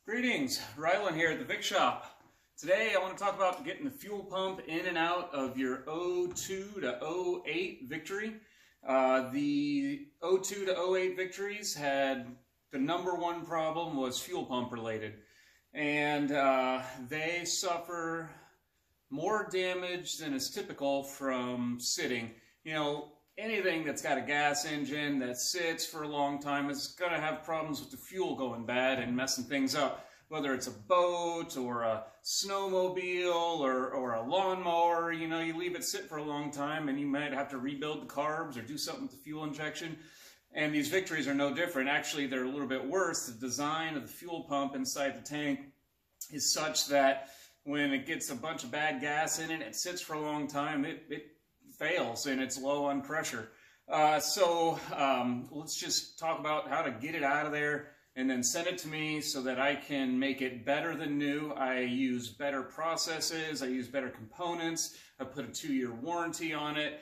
Greetings, Rylan here at the Vic Shop. Today I want to talk about getting the fuel pump in and out of your 02 to 08 Victory. The 02 to 08 Victories had the #1 problem was fuel pump related, and they suffer more damage than is typical from sitting. You know, anything that's got a gas engine that sits for a long time is going to have problems with the fuel going bad and messing things up. Whether it's a boat or a snowmobile or a lawnmower, you know, you leave it sit for a long time and you might have to rebuild the carbs or do something with the fuel injection. And these Victories are no different. Actually, they're a little bit worse. The design of the fuel pump inside the tank is such that when it gets a bunch of bad gas in it, it sits for a long time, it fails and it's low on pressure. Let's just talk about how to get it out of there and then send it to me so that I can make it better than new. I use better processes, I use better components, I put a 2-year warranty on it,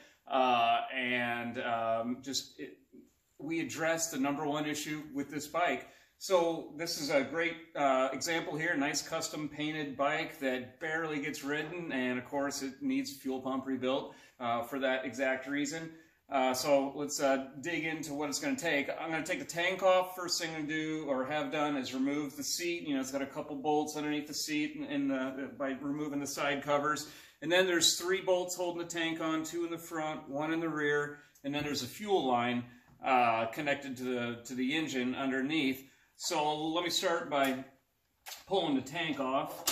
we address the #1 issue with this bike. So this is a great example here, nice custom painted bike that barely gets ridden, and of course it needs fuel pump rebuilt for that exact reason. So let's dig into what it's going to take. I'm going to take the tank off. First thing I do or have done is remove the seat. You know, it's got a couple bolts underneath the seat by removing the side covers. And then there's 3 bolts holding the tank on, 2 in the front, 1 in the rear, and then there's a fuel line connected to the engine underneath. So let me start by pulling the tank off.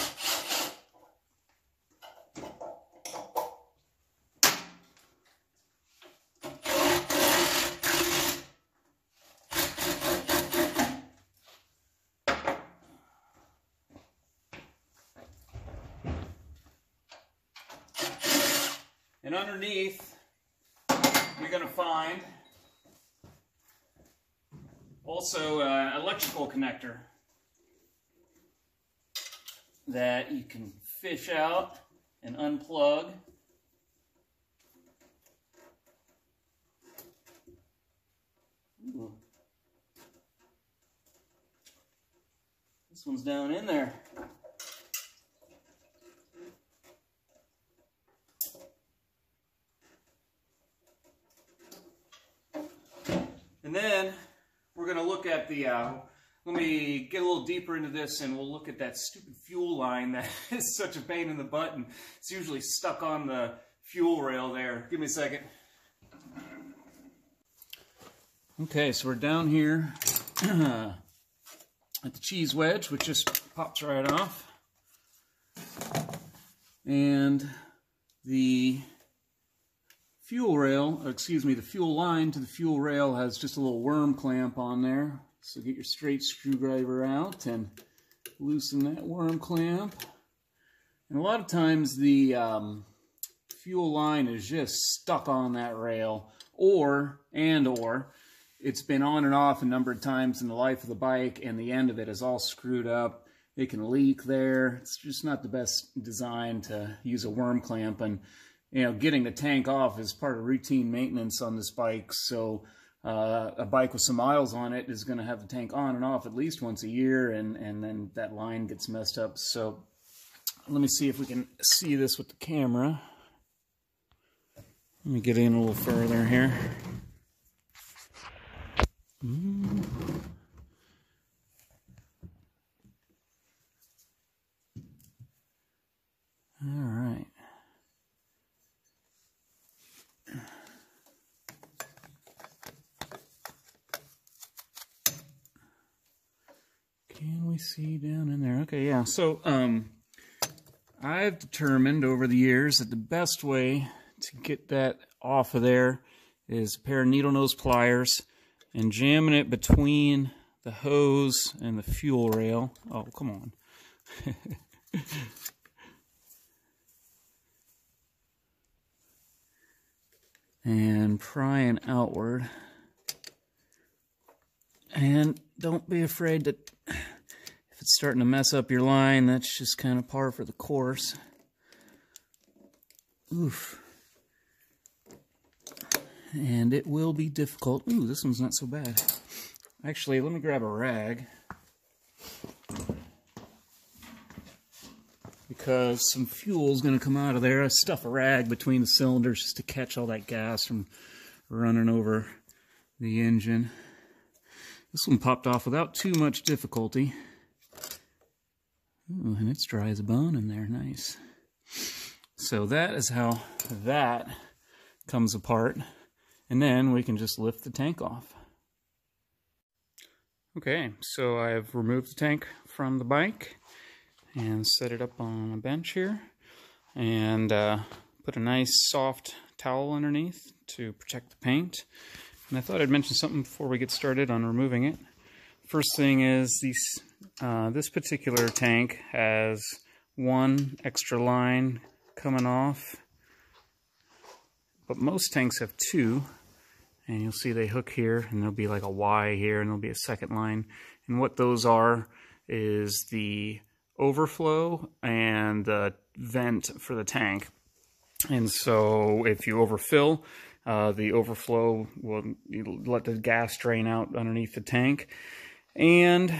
And underneath, you're going to find also an electrical connector that you can fish out and unplug. Ooh. This one's down in there. And then we're going to look at the, let me get a little deeper into this and we'll look at that stupid fuel line that is such a pain in the butt and it's usually stuck on the fuel rail there. Give me a second. Okay, so we're down here at the cheese wedge, which just pops right off. And the fuel rail, or excuse me, the fuel line to the fuel rail has just a little worm clamp on there. So get your straight screwdriver out and loosen that worm clamp. And a lot of times the fuel line is just stuck on that rail, or it's been on and off a number of times in the life of the bike and the end of it is all screwed up. It can leak there. It's just not the best design to use a worm clamp, and you know, getting the tank off is part of routine maintenance on this bike. So a bike with some miles on it is going to have the tank on and off at least once a year, and then that line gets messed up. So let me see if we can see this with the camera. Let me get in a little further here. All right. Can we see down in there? Okay, yeah. So I've determined over the years that the best way to get that off of there is a pair of needle nose pliers and jamming it between the hose and the fuel rail. Oh, come on. And prying outward. And don't be afraid that if it's starting to mess up your line, that's just kind of par for the course. Oof. And it will be difficult. Ooh, this one's not so bad. Actually, let me grab a rag. because some fuel is going to come out of there. I stuff a rag between the cylinders just to catch all that gas from running over the engine. This one popped off without too much difficulty. Ooh, and it's dry as a bone in there. Nice. So that is how that comes apart. And then we can just lift the tank off. Okay, so I've removed the tank from the bike and set it up on a bench here. And put a nice soft towel underneath to protect the paint. And I thought I'd mention something before we get started on removing it. First thing is this particular tank has one extra line coming off, but most tanks have two, and you'll see they hook here, and there'll be like a Y here, and there'll be a second line. And what those are is the overflow and the vent for the tank. And so if you overfill, the overflow will let the gas drain out underneath the tank. And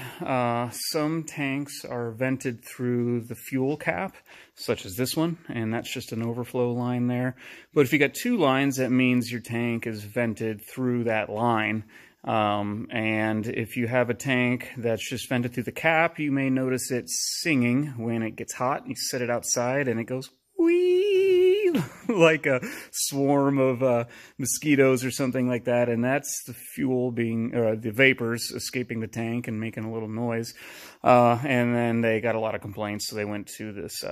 some tanks are vented through the fuel cap, such as this one, and that's just an overflow line there. But if you got two lines, that means your tank is vented through that line. And if you have a tank that's just vented through the cap, you may notice it singing when it gets hot. You set it outside and it goes whee, like a swarm of mosquitoes or something like that, and that's the fuel being, the vapors escaping the tank and making a little noise. And then they got a lot of complaints, so they went to this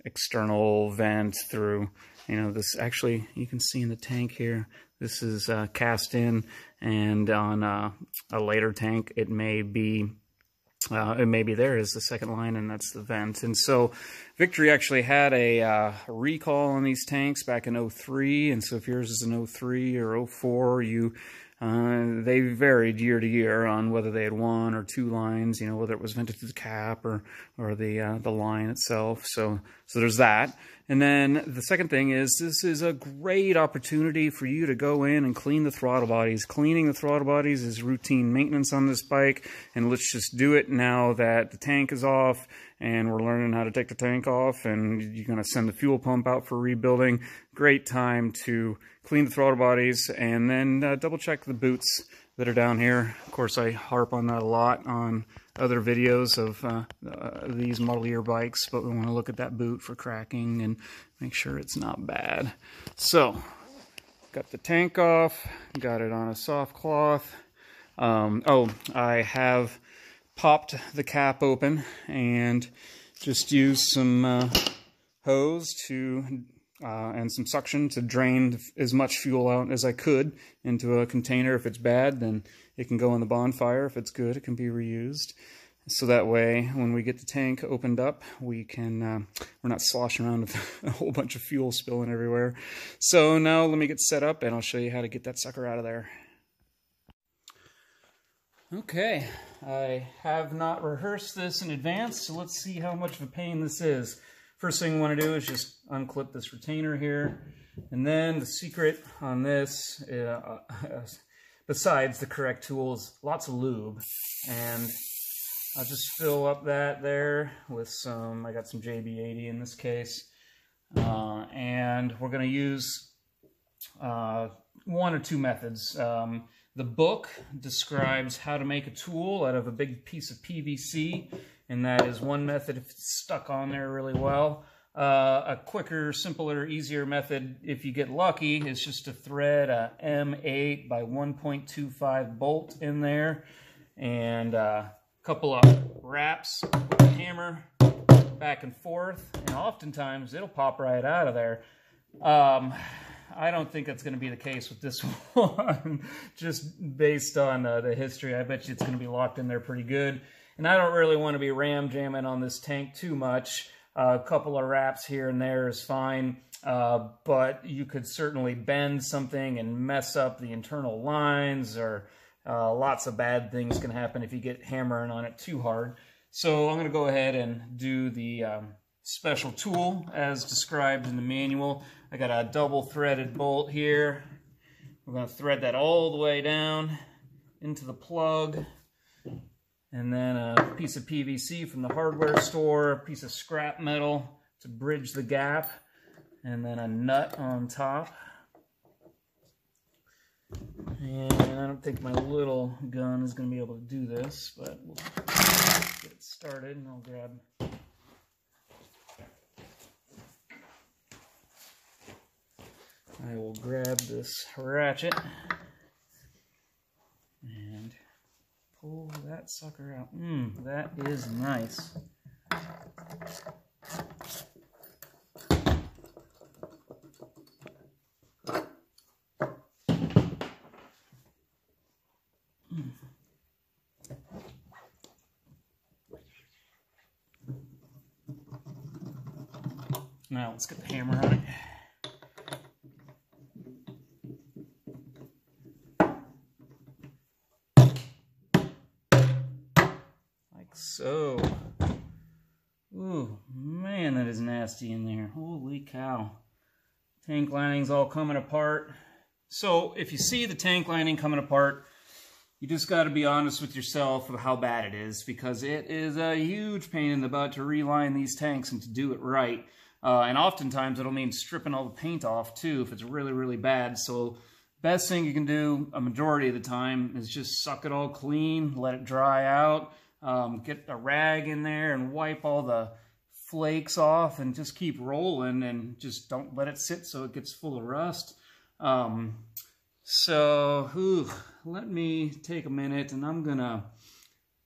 external vent through, this actually, you can see in the tank here, this is cast in, and on a later tank it may be there is the second line, and that's the vent. And so Victory actually had a recall on these tanks back in 03, and so if yours is an 03 or 04, they varied year to year on whether they had one or two lines, whether it was vented through the cap or the line itself. So there's that. And then the second thing is, this is a great opportunity for you to go in and clean the throttle bodies. Cleaning the throttle bodies is routine maintenance on this bike, and let's just do it now that the tank is off and we're learning how to take the tank off, and you're going to send the fuel pump out for rebuilding. Great time to clean the throttle bodies, and then double check the boots that are down here. Of course, I harp on that a lot on other videos of these model year bikes, but we want to look at that boot for cracking and make sure it's not bad. So, got the tank off, got it on a soft cloth. I have popped the cap open and just used some hose and some suction to drain as much fuel out as I could into a container. If it's bad, then it can go in the bonfire. If it's good, it can be reused. So that way, when we get the tank opened up, we can, we're not sloshing around with a whole bunch of fuel spilling everywhere. So now let me get set up and I'll show you how to get that sucker out of there. Okay, I have not rehearsed this in advance, so let's see how much of a pain this is. First thing we want to do is just unclip this retainer here, and then the secret on this, besides the correct tools, lots of lube, and I'll just fill up that there with some, I got some JB80 in this case, and we're going to use one or two methods. The book describes how to make a tool out of a big piece of PVC, and that is one method if it's stuck on there really well. A quicker, simpler, easier method, if you get lucky, is just to thread a M8 by 1.25 bolt in there, and a couple of wraps with a hammer back and forth, and oftentimes it'll pop right out of there. I don't think that's going to be the case with this one, just based on the history. I bet you it's going to be locked in there pretty good. And I don't really want to be ram jamming on this tank too much. A couple of wraps here and there is fine, but you could certainly bend something and mess up the internal lines, or lots of bad things can happen if you get hammering on it too hard. So I'm going to go ahead and do the special tool as described in the manual. I got a double threaded bolt here. We're going to thread that all the way down into the plug, and then a piece of PVC from the hardware store, a piece of scrap metal to bridge the gap, and then a nut on top. And I don't think my little gun is going to be able to do this, but we'll get it started, and I'll grab... I will grab this ratchet and pull that sucker out. That is nice. Now let's get the hammer on it. So, ooh, man, that is nasty in there. Holy cow. Tank lining's all coming apart. So, if you see the tank lining coming apart, you just got to be honest with yourself of how bad it is, because it is a huge pain in the butt to reline these tanks and to do it right. And oftentimes it'll mean stripping all the paint off too if it's really, really bad. So, best thing you can do a majority of the time is just suck it all clean, let it dry out. Get a rag in there and wipe all the flakes off and just keep rolling, and just don't let it sit so it gets full of rust. Let me take a minute, and I'm gonna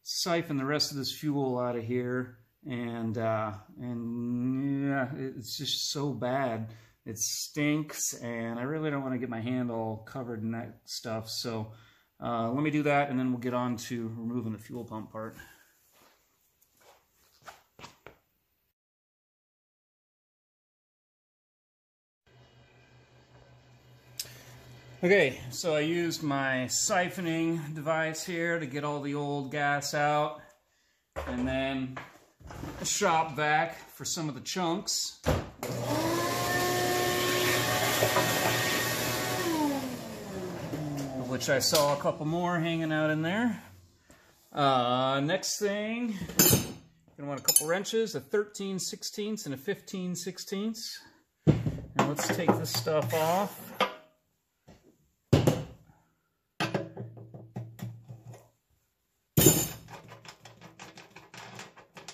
siphon the rest of this fuel out of here, and yeah, it's just so bad. It stinks, and I really don't want to get my hand all covered in that stuff, so let me do that, and then we'll get on to removing the fuel pump part. Okay, so I used my siphoning device here to get all the old gas out, and then a shop vac for some of the chunks. Which I saw a couple more hanging out in there. Next thing, gonna want a couple wrenches, a 13/16 and a 15/16. Now let's take this stuff off.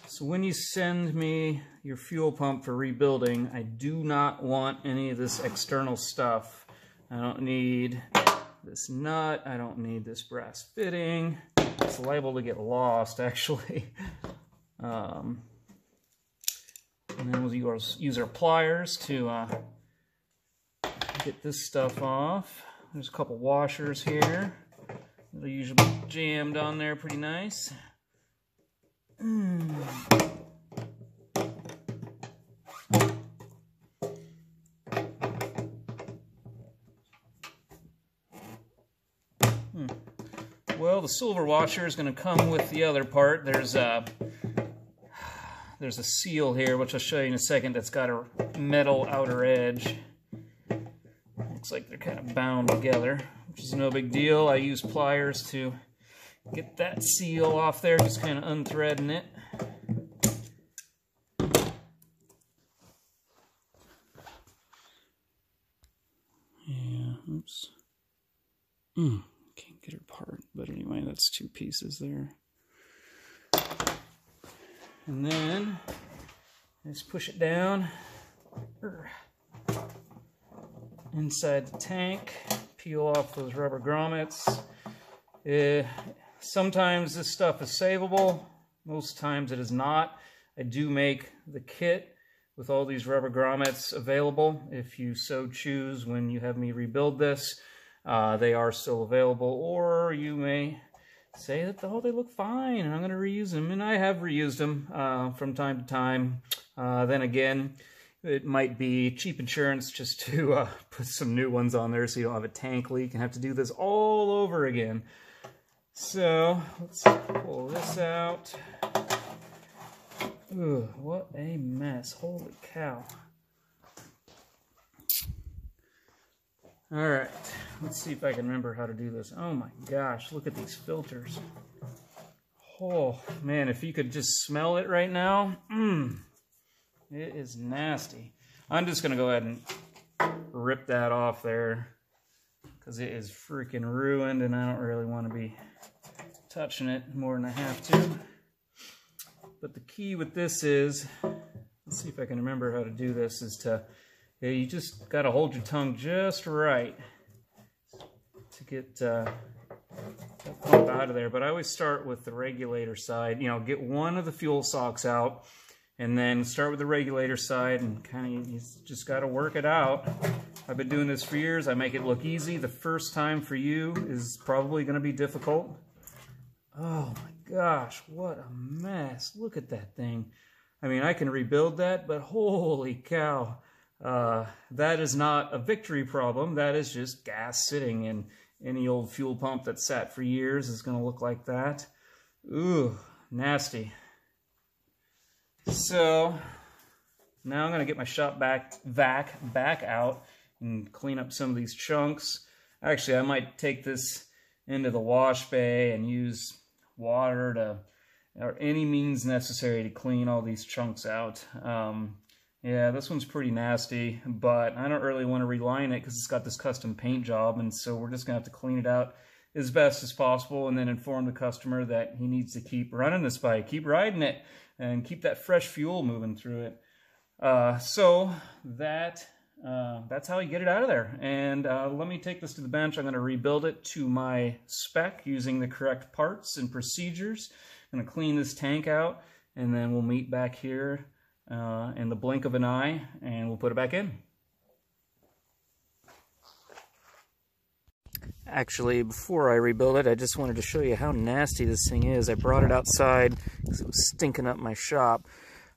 So when you send me your fuel pump for rebuilding, I do not want any of this external stuff. I don't need this nut, I don't need this brass fitting. It's liable to get lost, actually. And then we'll use our pliers to get this stuff off. There's a couple washers here. They'll usually be jammed on there pretty nice. Well, the silver washer is going to come with the other part. There's a seal here, which I'll show you in a second, that's got a metal outer edge. Looks like they're kind of bound together, which is no big deal. I use pliers to get that seal off there, just kind of unthreading it. Yeah, oops. Can't get it apart, but anyway, that's two pieces there. And then just push it down inside the tank, peel off those rubber grommets. Sometimes this stuff is savable, most times it is not. I do make the kit with all these rubber grommets available if you so choose when you have me rebuild this. They are still available, or you may say that, oh, they look fine and I'm going to reuse them, and I have reused them from time to time. Then again, it might be cheap insurance just to put some new ones on there so you don't have a tank leak and have to do this all over again. So let's pull this out. Ugh, what a mess. Holy cow. Alright, let's see if I can remember how to do this. Oh my gosh, look at these filters. Oh man, if you could just smell it right now, it is nasty. I'm just gonna go ahead and rip that off there because it is freaking ruined and I don't really want to be touching it more than I have to. But the key with this is, let's see if I can remember how to do this, is to, you just got to hold your tongue just right to get that pump out of there. But I always start with the regulator side, you know, get one of the fuel socks out and then start with the regulator side and kind of, you just got to work it out. I've been doing this for years. I make it look easy. The first time for you is probably going to be difficult. Oh my gosh, what a mess. Look at that thing. I mean, I can rebuild that, but holy cow. That is not a victory problem. That is just gas sitting in any old fuel pump that sat for years is going to look like that. Ooh, nasty. So now I'm going to get my shop vac back out and clean up some of these chunks. Actually, I might take this into the wash bay and use water to, or any means necessary to clean all these chunks out. Yeah, this one's pretty nasty, but I don't really want to reline it because it's got this custom paint job, and so we're just going to have to clean it out as best as possible and then inform the customer that he needs to keep running this bike, keep riding it, and keep that fresh fuel moving through it. So that's how you get it out of there. And let me take this to the bench. I'm going to rebuild it to my spec using the correct parts and procedures. I'm going to clean this tank out, and then we'll meet back here in the blink of an eye, and we'll put it back in. Actually, before I rebuild it, I just wanted to show you how nasty this thing is. I brought it outside because it was stinking up my shop.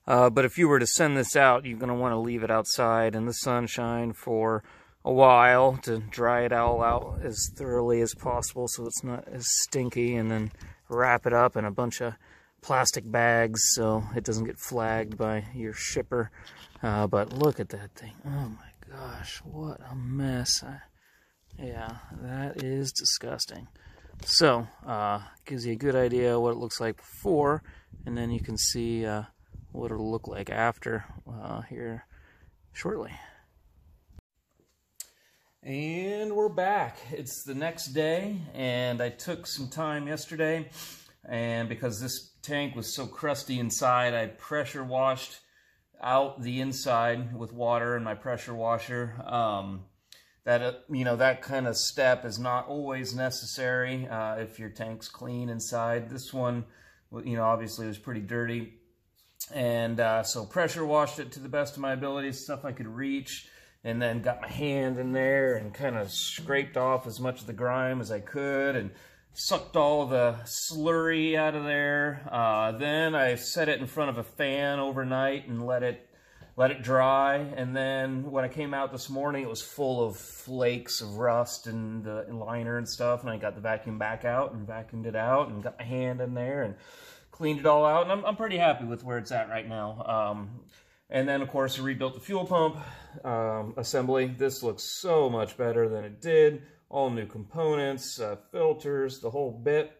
But if you were to send this out, you're going to want to leave it outside in the sunshine for a while to dry it all out as thoroughly as possible so it's not as stinky, and then wrap it up in a bunch of plastic bags so it doesn't get flagged by your shipper. But look at that thing. Oh my gosh, what a mess. Yeah, that is disgusting. So, gives you a good idea what it looks like before, and then you can see what it'll look like after here shortly. And we're back. It's the next day, and I took some time yesterday, and because this tank was so crusty inside, I pressure washed out the inside with water in my pressure washer. That kind of step is not always necessary if your tank's clean inside. This one, obviously was pretty dirty. And so pressure washed it to the best of my ability, stuff I could reach, and then got my hand in there and kind of scraped off as much of the grime as I could and sucked all the slurry out of there. Then I set it in front of a fan overnight and let it dry. And then when I came out this morning, it was full of flakes of rust and the liner and stuff, and I got the vacuum back out and vacuumed it out and got my hand in there and cleaned it all out, and I'm pretty happy with where it's at right now. And then, of course, I rebuilt the fuel pump assembly. This looks so much better than it did. All new components, filters, the whole bit.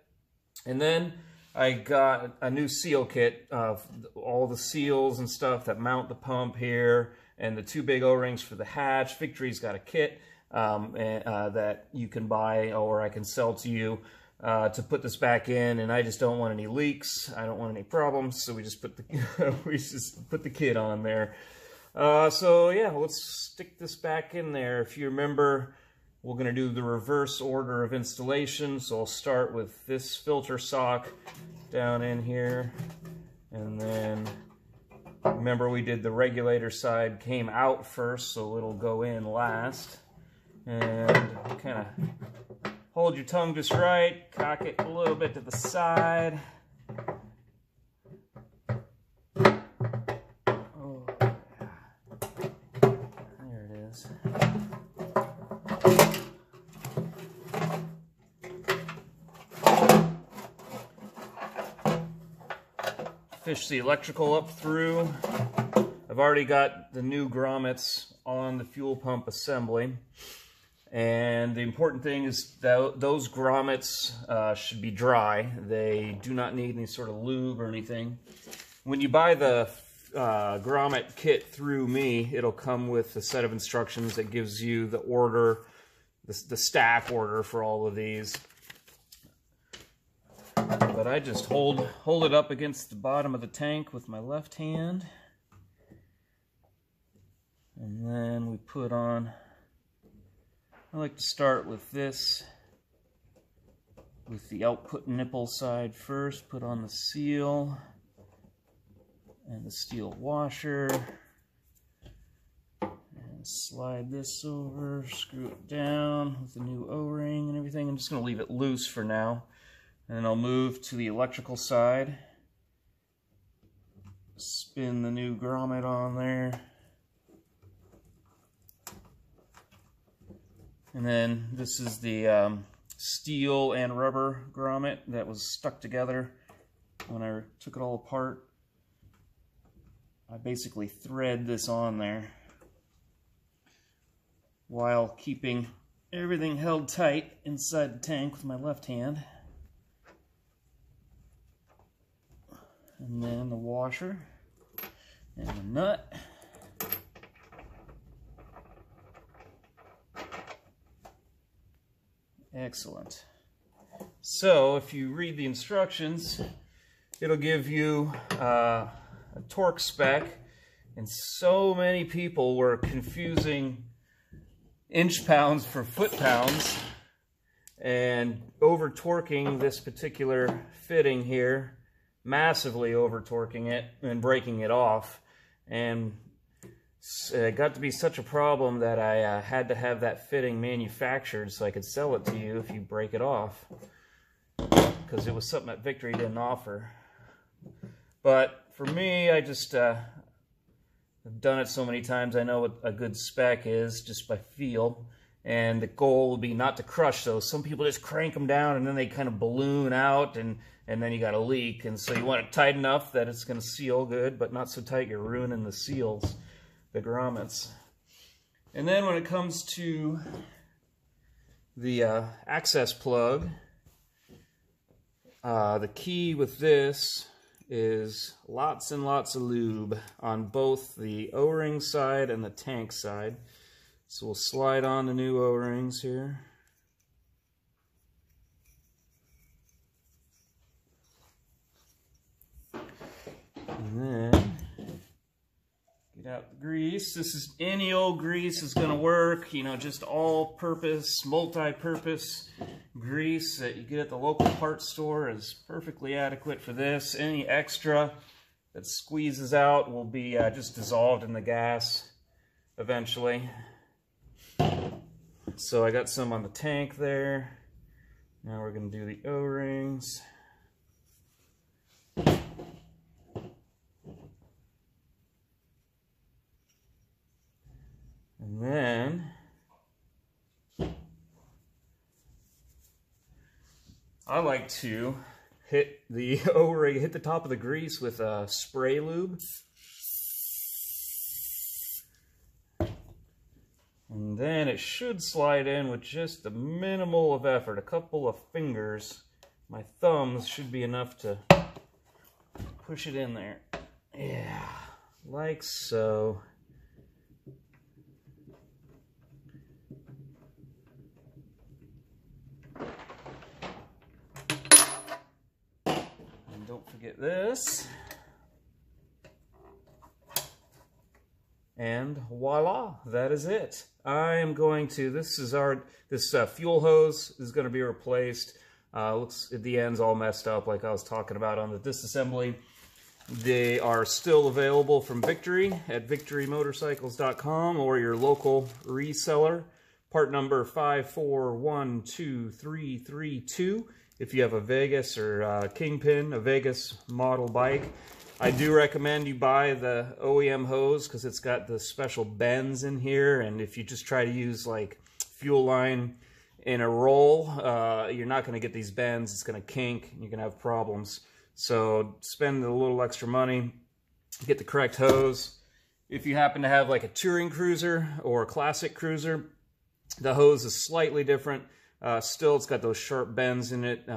And then I got a new seal kit of all the seals and stuff that mount the pump here, and the 2 big O-rings for the hatch. Victory's got a kit that you can buy, or I can sell to you, to put this back in, and I just don't want any leaks. I don't want any problems, so we just put the kit on there. So yeah, let's stick this back in there. If you remember, we're going to do the reverse order of installation. So I'll start with this filter sock down in here, and then remember we did the regulator side came out first, so it'll go in last. And kind of hold your tongue just right, cock it a little bit to the side. Oh, there it is. Fish the electrical up through. I've already got the new grommets on the fuel pump assembly. And the important thing is that those grommets should be dry. They do not need any sort of lube or anything. When you buy the grommet kit through me, it'll come with a set of instructions that gives you the order, the stack order for all of these. But I just hold it up against the bottom of the tank with my left hand. And then we put on, I like to start with this, with the output nipple side first, put on the seal and the steel washer, and slide this over, screw it down with the new O-ring and everything. I'm just going to leave it loose for now. And then I'll move to the electrical side, spin the new grommet on there. And then this is the steel and rubber grommet that was stuck together when I took it all apart. I basically thread this on there while keeping everything held tight inside the tank with my left hand. And then the washer and the nut. Excellent. So if you read the instructions, it'll give you a torque spec, and so many people were confusing inch pounds for foot pounds and over torquing this particular fitting here, massively over torquing it and breaking it off. And it got to be such a problem that I had to have that fitting manufactured so I could sell it to you if you break it off, because it was something that Victory didn't offer. But for me, I just I've done it so many times, I know what a good spec is just by feel. And the goal will be not to crush those. Some people just crank them down and then they kind of balloon out, and then you got a leak. And so you want it tight enough that it's going to seal good, but not so tight you're ruining the seals, the grommets. And then when it comes to the access plug, the key with this is lots and lots of lube on both the O-ring side and the tank side. So we'll slide on the new O-rings here. And then get out the grease. This is any old grease is going to work, you know, just all-purpose, multi-purpose grease that you get at the local parts store is perfectly adequate for this. Any extra that squeezes out will be just dissolved in the gas eventually. So I got some on the tank there. Now we're going to do the O-rings. And then I like to hit the O-ring, hit the top of the grease with a spray lube. And then it should slide in with just a minimal of effort, a couple of fingers. My thumbs should be enough to push it in there. Yeah, like so. And don't forget this. And voila, that is it. I am going to, this fuel hose is going to be replaced. Looks at the end's all messed up like I was talking about on the disassembly. They are still available from Victory at victorymotorcycles.com or your local reseller. Part number 5412332 if you have a Vegas or Kingpin, a Vegas model bike. I do recommend you buy the OEM hose because it's got the special bends in here, and if you just try to use like fuel line in a roll, you're not going to get these bends. It's going to kink and you're going to have problems. So spend a little extra money, get the correct hose. If you happen to have like a touring cruiser or a classic cruiser, The hose is slightly different. Still, it's got those sharp bends in it,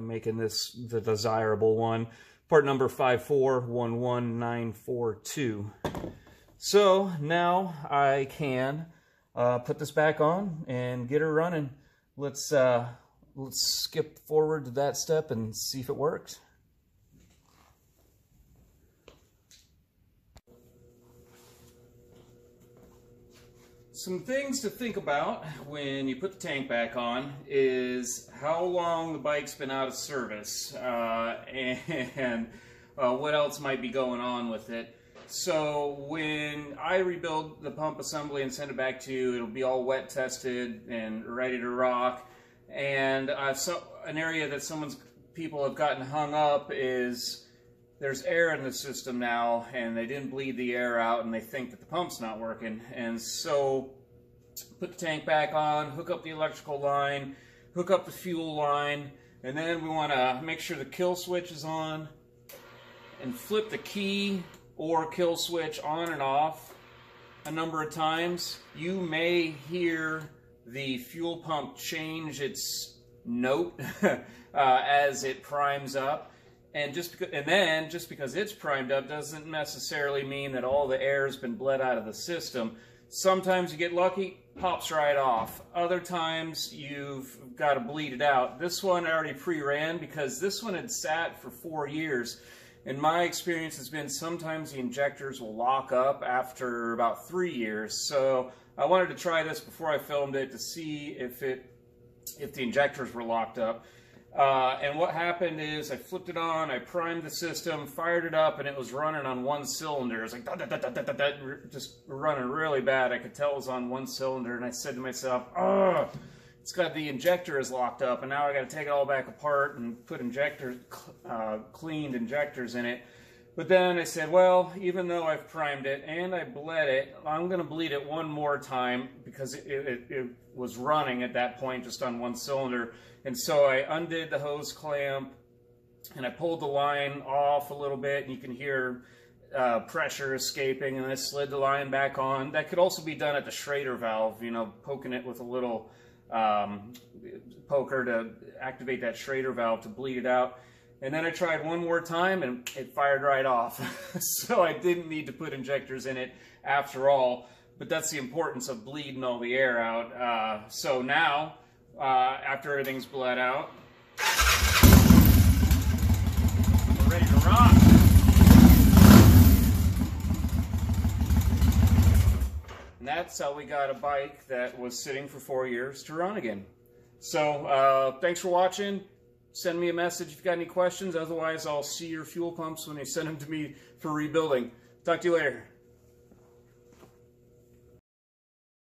making this the desirable one. Part number 5411942. So now I can put this back on and get her running. Let's skip forward to that step and see if it works. Some things to think about when you put the tank back on is how long the bike's been out of service and what else might be going on with it. So when I rebuild the pump assembly and send it back to you, it'll be all wet tested and ready to rock. And an area that people have gotten hung up is there's air in the system now, and they didn't bleed the air out, and they think that the pump's not working. And so put the tank back on, hook up the electrical line, hook up the fuel line, and then we want to make sure the kill switch is on, and flip the key or kill switch on and off a number of times. You may hear the fuel pump change its note as it primes up. And then just because it's primed up doesn't necessarily mean that all the air has been bled out of the system. Sometimes you get lucky, pops right off. Other times you've got to bleed it out. This one I already pre-ran because this one had sat for 4 years. And my experience has been sometimes the injectors will lock up after about 3 years. So I wanted to try this before I filmed it to see if the injectors were locked up. And what happened is I flipped it on, I primed the system, fired it up, and it was running on one cylinder. It was like just running really bad. I could tell it was on one cylinder, and I said to myself, "Oh, it's got the injector is locked up, and now I got to take it all back apart and put cleaned injectors in it." But then I said, well, even though I've primed it and I bled it, I'm going to bleed it one more time because it was running at that point just on one cylinder. And so I undid the hose clamp and I pulled the line off a little bit, and you can hear pressure escaping, and I slid the line back on. That could also be done at the Schrader valve, you know, poking it with a little poker to activate that Schrader valve to bleed it out. And then I tried one more time and it fired right off. So I didn't need to put injectors in it after all, but that's the importance of bleeding all the air out. So now, after everything's bled out, we're ready to rock. And that's how we got a bike that was sitting for 4 years to run again. So thanks for watching. Send me a message if you've got any questions. Otherwise, I'll see your fuel pumps when they send them to me for rebuilding. Talk to you later.